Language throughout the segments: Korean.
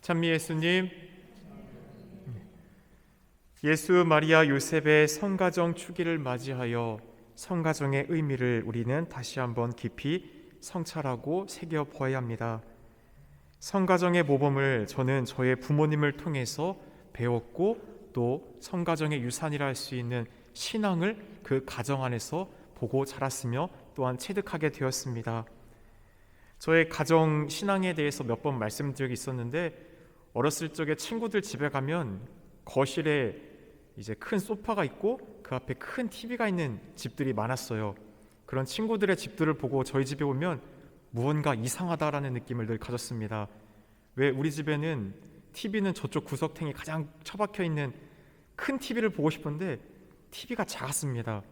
찬미 예수님, 예수 마리아 요셉의 성가정 축일을 맞이하여 성가정의 의미를 우리는 다시 한번 깊이 성찰하고 새겨보아야 합니다. 성가정의 모범을 저는 저의 부모님을 통해서 배웠고, 또 성가정의 유산이라 할 수 있는 신앙을 그 가정 안에서 보고 자랐으며 또한 체득하게 되었습니다. 저의 가정 신앙에 대해서 몇 번 말씀드린 적이 있었는데, 어렸을 적에 친구들 집에 가면 거실에 이제 큰 소파가 있고 그 앞에 큰 TV가 있는 집들이 많았어요. 그런 친구들의 집들을 보고 저희 집에 오면 무언가 이상하다라는 느낌을 늘 가졌습니다. 왜 우리 집에는 TV는 저쪽 구석탱이 가장 처박혀 있는 큰 TV를 보고 싶은데 TV가 작았습니다.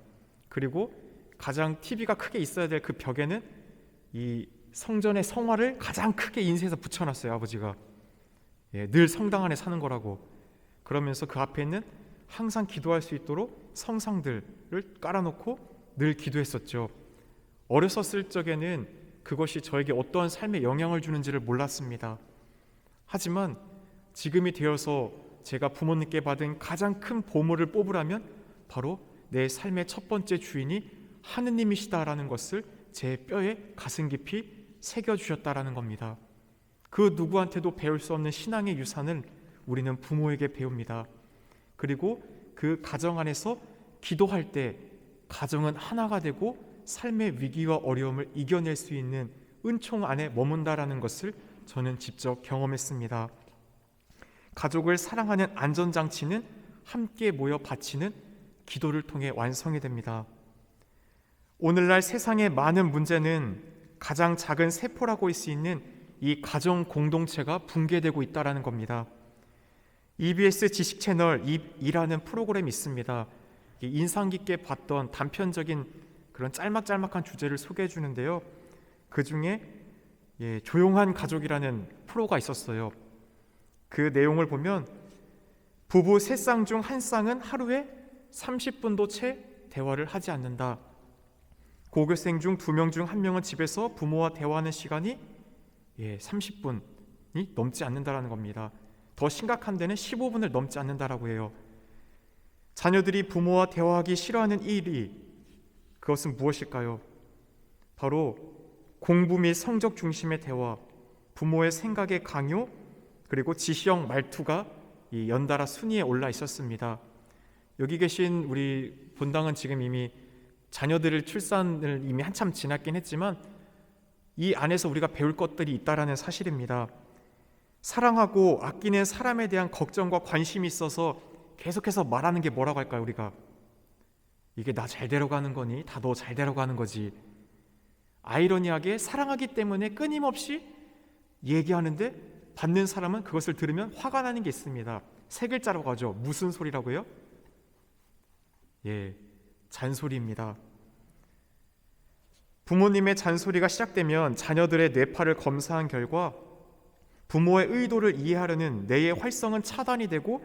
그리고 가장 TV가 크게 있어야 될 그 벽에는 이 성전의 성화를 가장 크게 인쇄해서 붙여놨어요, 아버지가. 늘 성당 안에 사는 거라고. 그러면서 그 앞에는 항상 기도할 수 있도록 성상들을 깔아놓고 늘 기도했었죠. 어렸었을 적에는 그것이 저에게 어떠한 삶에 영향을 주는지를 몰랐습니다. 하지만 지금이 되어서 제가 부모님께 받은 가장 큰 보물을 뽑으라면 바로 내 삶의 첫 번째 주인이 하느님이시다라는 것을 제 뼈에 가슴 깊이 새겨주셨다라는 겁니다. 그 누구한테도 배울 수 없는 신앙의 유산을 우리는 부모에게 배웁니다. 그리고 그 가정 안에서 기도할 때 가정은 하나가 되고 삶의 위기와 어려움을 이겨낼 수 있는 은총 안에 머문다라는 것을 저는 직접 경험했습니다. 가족을 사랑하는 안전장치는 함께 모여 바치는 기도를 통해 완성이 됩니다. 오늘날 세상의 많은 문제는 가장 작은 세포라고 할 수 있는 이 가정 공동체가 붕괴되고 있다는 겁니다. EBS 지식 채널 이라는 프로그램이 있습니다. 인상 깊게 봤던 단편적인 그런 짤막짤막한 주제를 소개해 주는데요. 그 중에 조용한 가족이라는 프로가 있었어요. 그 내용을 보면 부부 3쌍 중 한 쌍은 하루에 30분도 채 대화를 하지 않는다. 고교생 중 2명 중 1명은 집에서 부모와 대화하는 시간이 30분이 넘지 않는다라는 겁니다. 더 심각한 데는 15분을 넘지 않는다라고 해요. 자녀들이 부모와 대화하기 싫어하는 일이 그것은 무엇일까요? 바로 공부 및 성적 중심의 대화, 부모의 생각의 강요, 그리고 지시형 말투가 연달아 순위에 올라 있었습니다. 여기 계신 우리 본당은 지금 이미 자녀들을 출산을 이미 한참 지났긴 했지만 이 안에서 우리가 배울 것들이 있다라는 사실입니다. 사랑하고 아끼는 사람에 대한 걱정과 관심이 있어서 계속해서 말하는 게 뭐라고 할까요? 우리가 이게 나 잘 되려가는 거니? 다 너 잘 되려가는 거지. 아이러니하게 사랑하기 때문에 끊임없이 얘기하는데 받는 사람은 그것을 들으면 화가 나는 게 있습니다. 3글자라고 하죠. 무슨 소리라고요? 잔소리입니다. 부모님의 잔소리가 시작되면 자녀들의 뇌파를 검사한 결과 부모의 의도를 이해하려는 뇌의 활성은 차단이 되고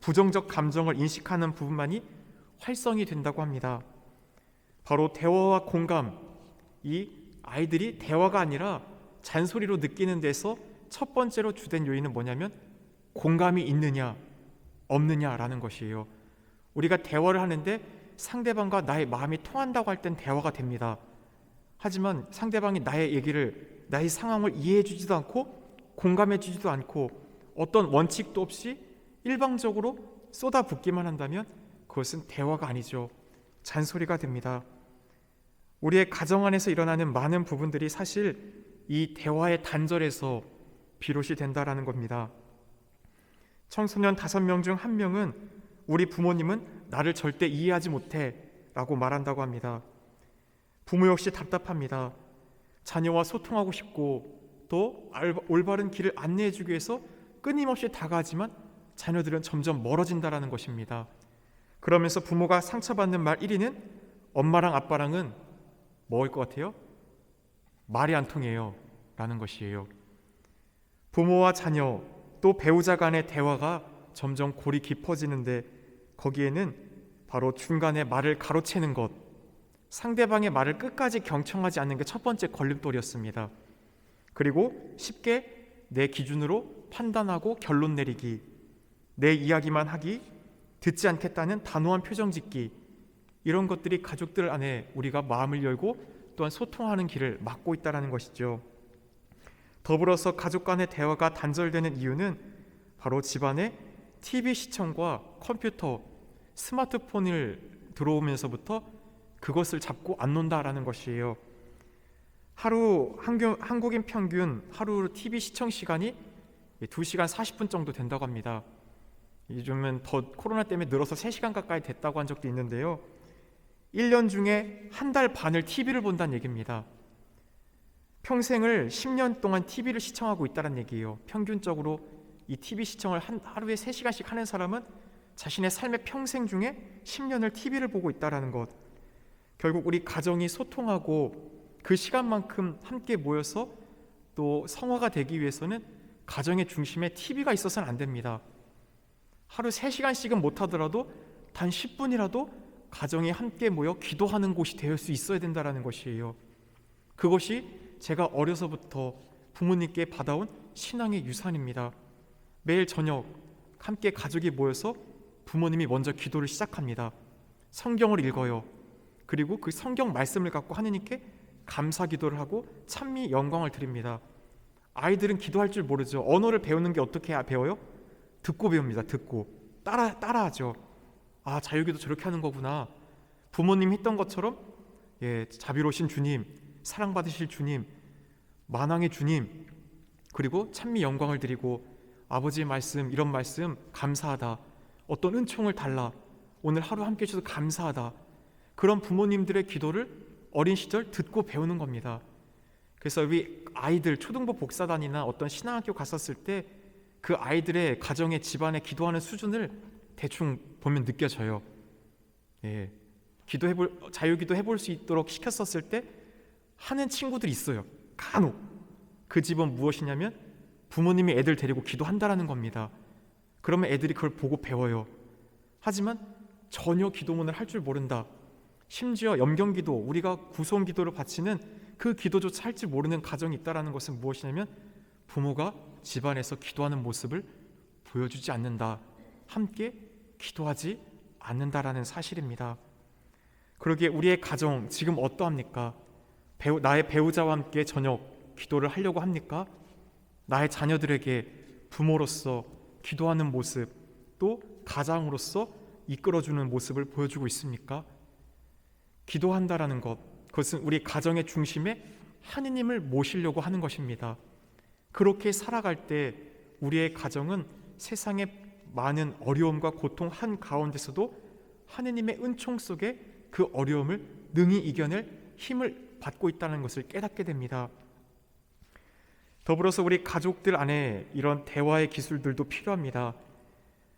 부정적 감정을 인식하는 부분만이 활성이 된다고 합니다. 바로 대화와 공감, 이 아이들이 대화가 아니라 잔소리로 느끼는 데서 첫 번째로 주된 요인은 뭐냐면 공감이 있느냐 없느냐라는 것이에요. 우리가 대화를 하는데 상대방과 나의 마음이 통한다고 할 땐 대화가 됩니다. 하지만 상대방이 나의 얘기를, 나의 상황을 이해해 주지도 않고 공감해 주지도 않고 어떤 원칙도 없이 일방적으로 쏟아붓기만 한다면 그것은 대화가 아니죠. 잔소리가 됩니다. 우리의 가정 안에서 일어나는 많은 부분들이 사실 이 대화의 단절에서 비롯이 된다라는 겁니다. 청소년 5명 중 1명은 우리 부모님은 나를 절대 이해하지 못해 라고 말한다고 합니다. 부모 역시 답답합니다. 자녀와 소통하고 싶고 또 올바른 길을 안내해 주기 위해서 끊임없이 다가가지만 자녀들은 점점 멀어진다라는 것입니다. 그러면서 부모가 상처받는 말 1위는 엄마랑 아빠랑은 뭐일 것 같아요? 말이 안 통해요 라는 것이에요. 부모와 자녀 또 배우자 간의 대화가 점점 골이 깊어지는데 거기에는 바로 중간에 말을 가로채는 것, 상대방의 말을 끝까지 경청하지 않는 게 첫 번째 걸림돌이었습니다. 그리고 쉽게 내 기준으로 판단하고 결론 내리기, 내 이야기만 하기, 듣지 않겠다는 단호한 표정 짓기, 이런 것들이 가족들 안에 우리가 마음을 열고 또한 소통하는 길을 막고 있다는 것이죠. 더불어서 가족 간의 대화가 단절되는 이유는 바로 집안에 TV 시청과 컴퓨터, 스마트폰을 들어오면서부터 그것을 잡고 안 논다라는 것이에요. 한국인 평균 하루 TV 시청 시간이 2시간 40분 정도 된다고 합니다. 요즘은 더 코로나 때문에 늘어서 3시간 가까이 됐다고 한 적도 있는데요. 1년 중에 한 달 반을 TV를 본다는 얘기입니다. 평생을 10년 동안 TV를 시청하고 있다는 얘기예요. 평균적으로 이 TV 시청을 하루에 3시간씩 하는 사람은 자신의 삶의 평생 중에 10년을 TV를 보고 있다는 것. 결국 우리 가정이 소통하고 그 시간만큼 함께 모여서 또 성화가 되기 위해서는 가정의 중심에 TV가 있어서는 안 됩니다. 하루 3시간씩은 못하더라도 단 10분이라도 가정이 함께 모여 기도하는 곳이 될 수 있어야 된다는 것이에요. 그것이 제가 어려서부터 부모님께 받아온 신앙의 유산입니다. 매일 저녁 함께 가족이 모여서 부모님이 먼저 기도를 시작합니다. 성경을 읽어요. 그리고 그 성경 말씀을 갖고 하느님께 감사 기도를 하고 찬미 영광을 드립니다. 아이들은 기도할 줄 모르죠. 언어를 배우는 게 어떻게 배워요? 듣고 배웁니다. 듣고 따라하죠. 아, 자유기도 저렇게 하는 거구나. 부모님 했던 것처럼 자비로우신 주님, 사랑받으실 주님, 만왕의 주님, 그리고 찬미 영광을 드리고 아버지의 말씀, 이런 말씀 감사하다. 어떤 은총을 달라. 오늘 하루 함께 해주셔서 감사하다. 그런 부모님들의 기도를 어린 시절 듣고 배우는 겁니다. 그래서 우리 아이들 초등부 복사단이나 어떤 신앙학교 갔었을 때 그 아이들의 가정의 집안에 기도하는 수준을 대충 보면 느껴져요. 자유기도 해볼 수 있도록 시켰었을 때 하는 친구들이 있어요. 간혹. 그 집은 무엇이냐면 부모님이 애들 데리고 기도한다라는 겁니다. 그러면 애들이 그걸 보고 배워요. 하지만 전혀 기도문을 할 줄 모른다. 심지어 염경기도, 우리가 구속기도를 바치는 그 기도조차 할 줄 모르는 가정이 있다는 것은 무엇이냐면 부모가 집안에서 기도하는 모습을 보여주지 않는다. 함께 기도하지 않는다라는 사실입니다. 그러기에 우리의 가정 지금 어떠합니까? 나의 배우자와 함께 저녁 기도를 하려고 합니까? 나의 자녀들에게 부모로서 기도하는 모습, 또 가장으로서 이끌어주는 모습을 보여주고 있습니까? 기도한다라는 것, 그것은 우리 가정의 중심에 하느님을 모시려고 하는 것입니다. 그렇게 살아갈 때 우리의 가정은 세상의 많은 어려움과 고통 한가운데서도 하느님의 은총 속에 그 어려움을 능히 이겨낼 힘을 받고 있다는 것을 깨닫게 됩니다. 더불어서 우리 가족들 안에 이런 대화의 기술들도 필요합니다.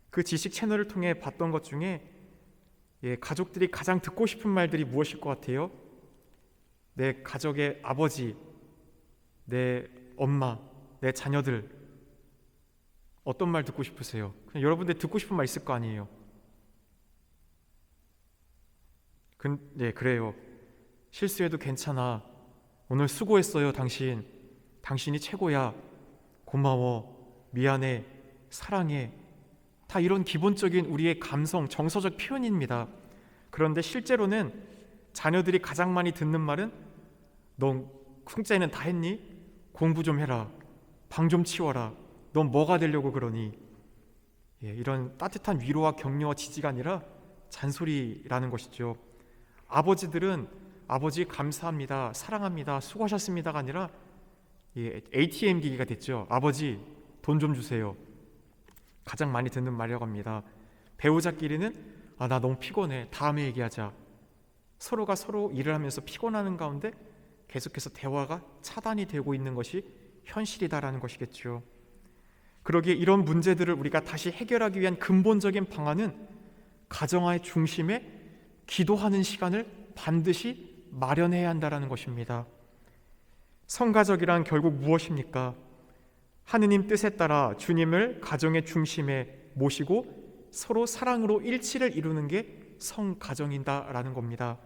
그 지식 채널을 통해 봤던 것 중에 가족들이 가장 듣고 싶은 말들이 무엇일 것 같아요? 내 가족의 아버지, 내 엄마, 내 자녀들 어떤 말 듣고 싶으세요? 그냥 여러분들 듣고 싶은 말 있을 거 아니에요? 그래요. 실수해도 괜찮아. 오늘 수고했어요, 당신. 당신이 최고야. 고마워. 미안해. 사랑해. 다 이런 기본적인 우리의 감성, 정서적 표현입니다. 그런데 실제로는 자녀들이 가장 많이 듣는 말은 넌 숙제는 다 했니? 공부 좀 해라. 방 좀 치워라. 넌 뭐가 되려고 그러니? 이런 따뜻한 위로와 격려와 지지가 아니라 잔소리라는 것이죠. 아버지들은 아버지 감사합니다, 사랑합니다, 수고하셨습니다가 아니라 ATM 기기가 됐죠. 아버지 돈 좀 주세요. 가장 많이 듣는 말이라고 합니다. 배우자끼리는 나 너무 피곤해, 다음에 얘기하자. 서로가 서로 일을 하면서 피곤하는 가운데 계속해서 대화가 차단이 되고 있는 것이 현실이다라는 것이겠죠. 그러기에 이런 문제들을 우리가 다시 해결하기 위한 근본적인 방안은 가정의 중심에 기도하는 시간을 반드시 마련해야 한다는 것입니다. 성가족이란 결국 무엇입니까? 하느님 뜻에 따라 주님을 가정의 중심에 모시고 서로 사랑으로 일치를 이루는 게 성가정이다라는 겁니다.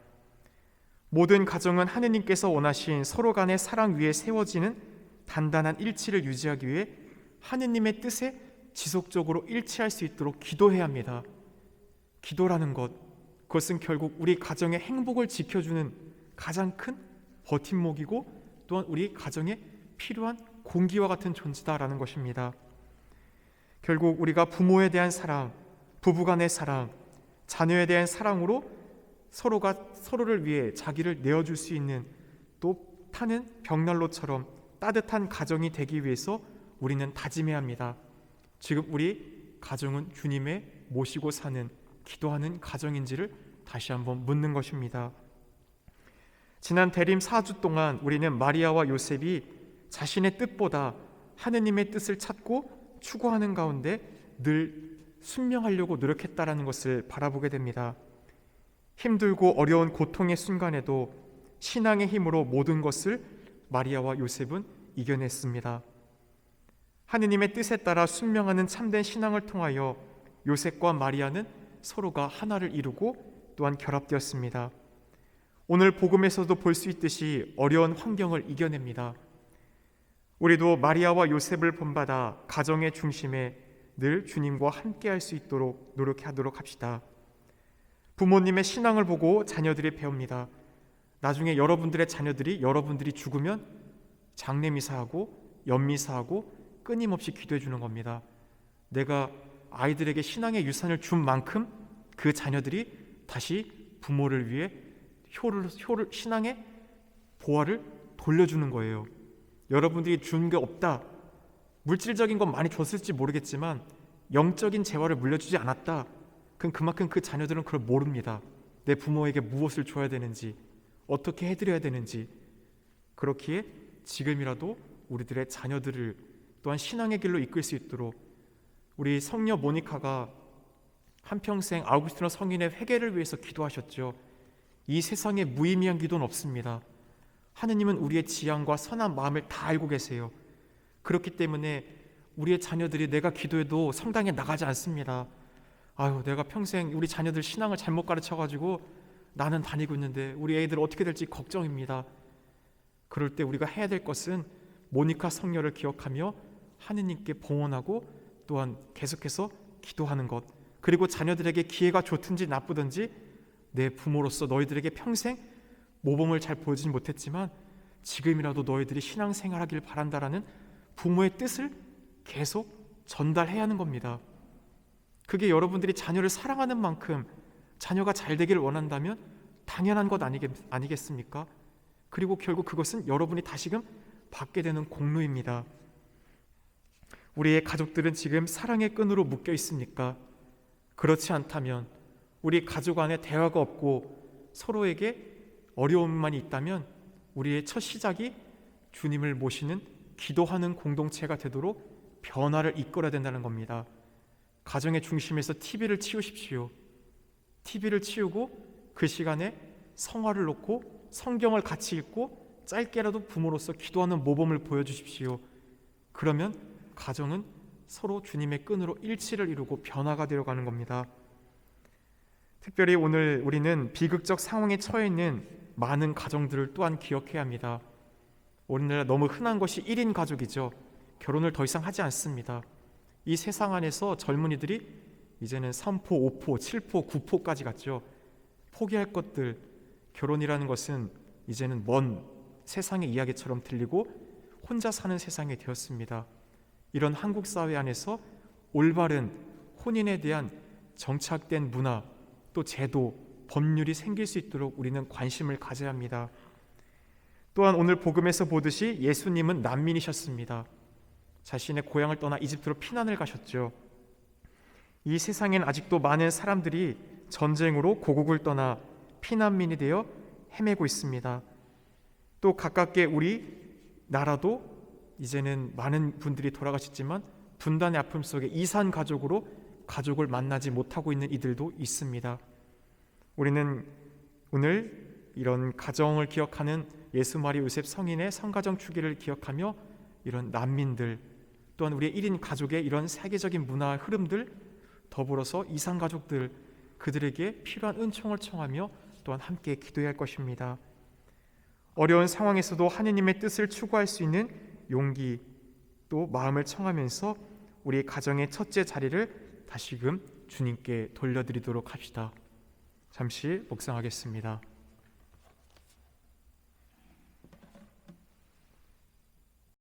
모든 가정은 하느님께서 원하신 서로 간의 사랑 위에 세워지는 단단한 일치를 유지하기 위해 하느님의 뜻에 지속적으로 일치할 수 있도록 기도해야 합니다. 기도라는 것, 그것은 결국 우리 가정의 행복을 지켜주는 가장 큰 버팀목이고 또한 우리 가정에 필요한 공기와 같은 존재다라는 것입니다. 결국 우리가 부모에 대한 사랑, 부부간의 사랑, 자녀에 대한 사랑으로 서로가 서로를 위해 자기를 내어줄 수 있는 또 타는 벽난로처럼 따뜻한 가정이 되기 위해서 우리는 다짐해야 합니다. 지금 우리 가정은 주님의 모시고 사는 기도하는 가정인지를 다시 한번 묻는 것입니다. 지난 대림 4주 동안 우리는 마리아와 요셉이 자신의 뜻보다 하느님의 뜻을 찾고 추구하는 가운데 늘 순명하려고 노력했다라는 것을 바라보게 됩니다. 힘들고 어려운 고통의 순간에도 신앙의 힘으로 모든 것을 마리아와 요셉은 이겨냈습니다. 하느님의 뜻에 따라 순명하는 참된 신앙을 통하여 요셉과 마리아는 서로가 하나를 이루고 또한 결합되었습니다. 오늘 복음에서도 볼 수 있듯이 어려운 환경을 이겨냅니다. 우리도 마리아와 요셉을 본받아 가정의 중심에 늘 주님과 함께할 수 있도록 노력하도록 합시다. 부모님의 신앙을 보고 자녀들이 배웁니다. 나중에 여러분들의 자녀들이 여러분들이 죽으면 장례미사하고 연미사하고 끊임없이 기도해 주는 겁니다. 내가 아이들에게 신앙의 유산을 준 만큼 그 자녀들이 다시 부모를 위해 신앙의 보화를 돌려주는 거예요. 여러분들이 준 게 없다, 물질적인 건 많이 줬을지 모르겠지만 영적인 재화를 물려주지 않았다, 그럼 그만큼 그 자녀들은 그걸 모릅니다. 내 부모에게 무엇을 줘야 되는지, 어떻게 해드려야 되는지. 그렇기에 지금이라도 우리들의 자녀들을 또한 신앙의 길로 이끌 수 있도록 우리 성녀 모니카가 한평생 아우구스티노 성인의 회개를 위해서 기도하셨죠. 이 세상에 무의미한 기도는 없습니다. 하느님은 우리의 지향과 선한 마음을 다 알고 계세요. 그렇기 때문에 우리의 자녀들이 내가 기도해도 성당에 나가지 않습니다. 아유, 내가 평생 우리 자녀들 신앙을 잘못 가르쳐가지고 나는 다니고 있는데 우리 애들 어떻게 될지 걱정입니다. 그럴 때 우리가 해야 될 것은 모니카 성녀를 기억하며 하느님께 봉헌하고 또한 계속해서 기도하는 것, 그리고 자녀들에게 기회가 좋든지 나쁘든지 내 부모로서 너희들에게 평생 모범을 잘 보여주지 못했지만 지금이라도 너희들이 신앙생활하길 바란다라는 부모의 뜻을 계속 전달해야 하는 겁니다. 그게 여러분들이 자녀를 사랑하는 만큼 자녀가 잘 되기를 원한다면 당연한 것 아니겠습니까? 그리고 결국 그것은 여러분이 다시금 받게 되는 공로입니다. 우리의 가족들은 지금 사랑의 끈으로 묶여 있습니까? 그렇지 않다면, 우리 가족 안에 대화가 없고 서로에게 어려움만 있다면 우리의 첫 시작이 주님을 모시는 기도하는 공동체가 되도록 변화를 이끌어야 된다는 겁니다. 가정의 중심에서 TV를 치우십시오. TV를 치우고 그 시간에 성화를 놓고 성경을 같이 읽고 짧게라도 부모로서 기도하는 모범을 보여주십시오. 그러면 가정은 서로 주님의 끈으로 일치를 이루고 변화가 되어가는 겁니다. 특별히 오늘 우리는 비극적 상황에 처해 있는 많은 가정들을 또한 기억해야 합니다. 오늘날 너무 흔한 것이 1인 가족이죠. 결혼을 더 이상 하지 않습니다. 이 세상 안에서 젊은이들이 이제는 3포, 5포, 7포, 9포까지 갔죠. 포기할 것들, 결혼이라는 것은 이제는 먼 세상의 이야기처럼 들리고 혼자 사는 세상이 되었습니다. 이런 한국 사회 안에서 올바른 혼인에 대한 정착된 문화, 또 제도, 법률이 생길 수 있도록 우리는 관심을 가져야 합니다. 또한 오늘 복음에서 보듯이 예수님은 난민이셨습니다. 자신의 고향을 떠나 이집트로 피난을 가셨죠. 이 세상엔 아직도 많은 사람들이 전쟁으로 고국을 떠나 피난민이 되어 헤매고 있습니다. 또 가깝게 우리 나라도 이제는 많은 분들이 돌아가셨지만 분단의 아픔 속에 이산 가족으로 가족을 만나지 못하고 있는 이들도 있습니다. 우리는 오늘 이런 가정을 기억하는 예수 마리 요셉 성인의 성가정 추기를 기억하며 이런 난민들, 또한 우리의 1인 가족의 이런 세계적인 문화 흐름들, 더불어서 이산 가족들, 그들에게 필요한 은총을 청하며 또한 함께 기도해야 할 것입니다. 어려운 상황에서도 하느님의 뜻을 추구할 수 있는 용기, 또 마음을 청하면서 우리 가정의 첫째 자리를 다시금 주님께 돌려드리도록 합시다. 잠시 묵상하겠습니다.